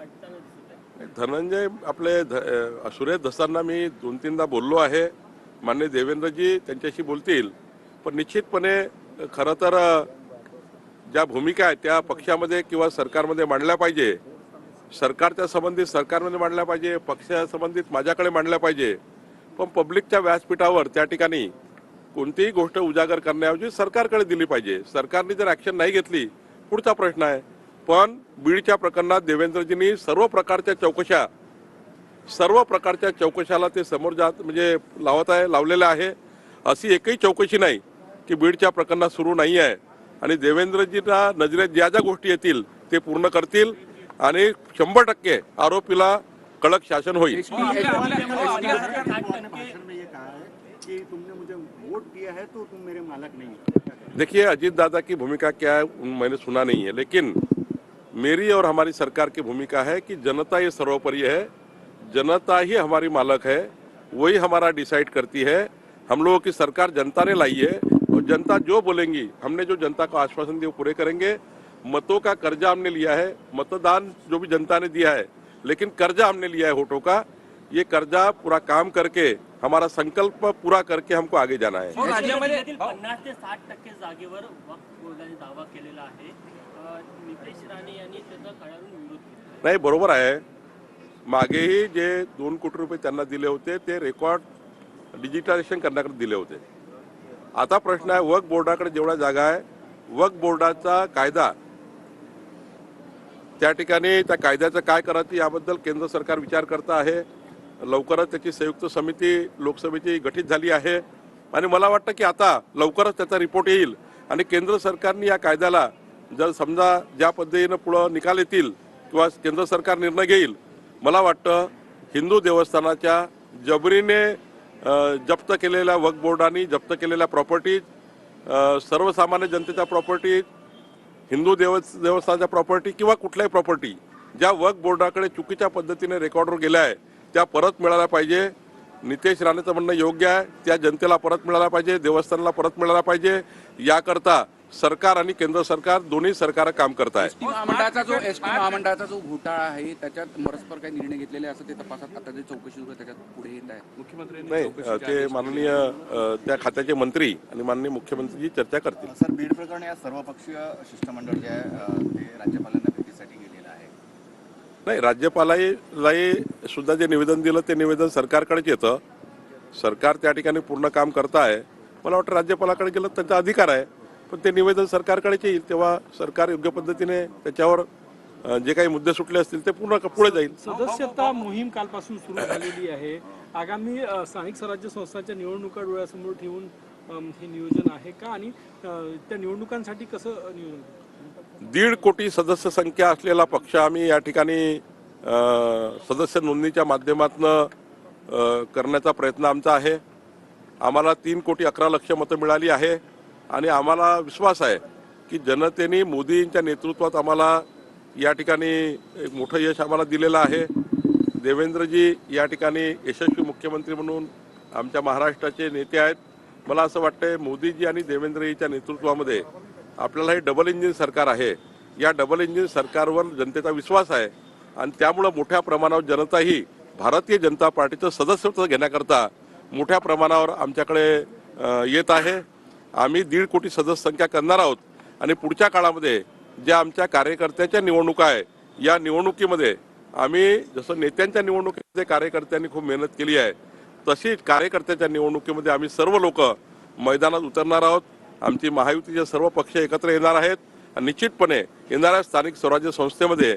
वाटताना दिसत आहे. धनंजय सुरेश धसांना मी 2-3दा बोललो आहे. माननीय देवेंद्रजी त्यांच्याशी बोलतील, पण निश्चितपणे खरं तर ज्या भूमिका आहेत त्या पक्षामध्ये किंवा सरकारमध्ये मांडल्या पाहिजे. सरकारच्या संबंधित सरकारमध्ये मांडल्या पाहिजे, पक्षासंबंधित माझ्याकडे मांडल्या पाहिजे. पण पब्लिकच्या व्यासपीठावर त्या ठिकाणी कोणतीही गोष्ट उजागर करण्याऐवजी सरकारकडे दिली पाहिजे. सरकारने जर ॲक्शन नाही घेतली पुढचा प्रश्न आहे. पण बीडच्या प्रकरणात देवेंद्रजींनी सर्व प्रकारच्या चौकशाला ते समोर म्हणजे लावलेलं आहे. अशी एकही चौकशी नाही की बीडच्या प्रकरणात सुरू नाही आहे. आणि देवेंद्रजींना नजरेत ज्या ज्या गोष्टी येतील ते पूर्ण करतील आणि 100% आरोपीला कडक शासन होईल. देखिए, अजीत दादा की भूमिका क्या है मैंने सुना नहीं है, लेकिन मेरी और हमारी सरकार की भूमिका है कि जनता ये सर्वोपरि है. जनता ही हमारी मालक है, वही हमारा डिसाइड करती है. हम लोगों की सरकार जनता ने लाई है और जनता जो बोलेंगी, हमने जो जनता को आश्वासन दिए वो पूरे करेंगे. मतों का कर्जा हमने लिया है, मतदान जो भी जनता ने दिया है, लेकिन कर्जा हमने लिया है वोटों का. ये कर्जा पूरा काम करके हमारा संकल्प पूरा करके हमको आगे जाना है. 50 ते 60% जागेवर वक्फ बोर्डाने दावा केलेला आहे. नितेश राणे यांनी त्याचा कडाडून विरोध केला. नाही, बरोबर आहे. मागेही जे 2 कोटी रुपये त्यांना दिले होते ते रेकॉर्ड डिजिटलायझेशन करण्याकडे दिले होते. आता प्रश्न आहे वक्फ बोर्डाकडे जेवढ्या जागा आहे, वक्फ बोर्डाचा कायदा त्या ठिकाणी त्या कायद्याचं काय करायचं याबद्दल केंद्र सरकार विचार करत आहे. लवकरच त्याची संयुक्त समिती लोकसभेची गठीत झाली आहे आणि मला वाटतं की आता लवकरच त्याचा रिपोर्ट येईल आणि केंद्र सरकारने या कायद्याला जर समजा ज्या पद्धतीनं पुढं निकाल येतील किंवा केंद्र सरकार निर्णय घेईल, मला वाटतं हिंदू देवस्थानाच्या जबरीने जप्त केलेल्या वक्फ बोर्डांनी जप्त केलेल्या प्रॉपर्टीज, सर्वसामान्य जनतेच्या प्रॉपर्टीज, हिंदू देवस्थानाच्या प्रॉपर्टी किंवा कुठल्याही प्रॉपर्टी ज्या वक्फ बोर्डाकडे चुकीच्या पद्धतीने रेकॉर्डवर गेल्या आहे त्या परत मिळायला पाहिजे. नितेश राणेचं म्हणणं योग्य आहे, त्या जनतेला परत मिळायला पाहिजे, देवस्थानाला परत मिळायला पाहिजे. याकरता सरकार आणि केंद्र सरकार दोन्ही सरकार काम करत आहे. एसटी महामंडळाचा जो घोटाळा आहे त्याच्यात परस्पर काही निर्णय घेतलेले असं ते तपासात आता जे चौकशी सुरू आहे त्याच्यात पुढे येत आहे. मुख्यमंत्र्यांनी नाही, ते माननीय त्या खात्याचे मंत्री आणि माननीय मुख्यमंत्रीजी चर्चा करतील. सर, बीड प्रकरणी आज सर्वपक्षीय शिष्टमंडळ जे आहे ते राज्यपालांना भेटीसाठी गेलेलं आहे. नाही, राज्यपालाही सुद्धा जे निवेदन दिलं ते निवेदन सरकारकडेच येतं. सरकार त्या ठिकाणी पूर्ण काम करत आहे. मला वाटतं राज्यपालाकडे गेलं त्यांचा अधिकार आहे, पण ते निवेदन सरकारकडेच येईल तेव्हा सरकार योग्य पद्धतीने त्याच्यावर जे काही मुद्दे सुटले असतील ते पुढे जाईल. सदस्यता मोहीम कालपासून सुरू झालेली आहे. आगामी स्थानिक स्वराज्य संस्थांच्या निवडणुका डोळ्यासमोर ठेवून हे नियोजन आहे का आणि त्या निवडणुकांसाठी कसं नियोजन? 1.5 कोटी सदस्य संख्या असलेला पक्ष आम्ही या ठिकाणी सदस्य नोंदणीच्या माध्यमातून करण्याचा प्रयत्न आमचा आहे. आम्हाला 3 कोटी 11 लक्ष मतं मिळाली आहे आणि आम्हाला विश्वास आहे की जनतेने मोदींच्या नेतृत्वात आम्हाला या ठिकाणी एक मोठं यश आम्हाला दिलेलं आहे. देवेंद्रजी या ठिकाणी यशस्वी मुख्यमंत्री म्हणून आमच्या महाराष्ट्राचे नेते आहेत. मला असं वाटतं मोदीजी आणि देवेंद्रजीच्या नेतृत्वामध्ये आपल्याला हे डबल इंजिन सरकार आहे. या डबल इंजिन सरकारवर जनतेचा विश्वास आहे आणि त्यामुळं मोठ्या प्रमाणावर जनताही भारतीय जनता पार्टीचं सदस्यत्व घेण्याकरता मोठ्या प्रमाणावर आमच्याकडे येत आहे. आम्ही 1.5 कोटी सदस्य संख्या करणार आहोत आणि पुढच्या काळामध्ये ज्या आमच्या कार्यकर्त्याच्या निवडणुका आहे या निवडणुकीमध्ये आम्ही जसं नेत्यांच्या निवडणुकीमध्ये कार्यकर्त्यांनी खूप मेहनत केली आहे तशीच कार्यकर्त्याच्या निवडणुकीमध्ये आम्ही सर्व लोक मैदानात उतरणार आहोत. आमची महायुतीचे सर्व पक्ष एकत्र येणार आहेत आणि निश्चितपणे येणाऱ्या स्थानिक स्वराज्य संस्थेमध्ये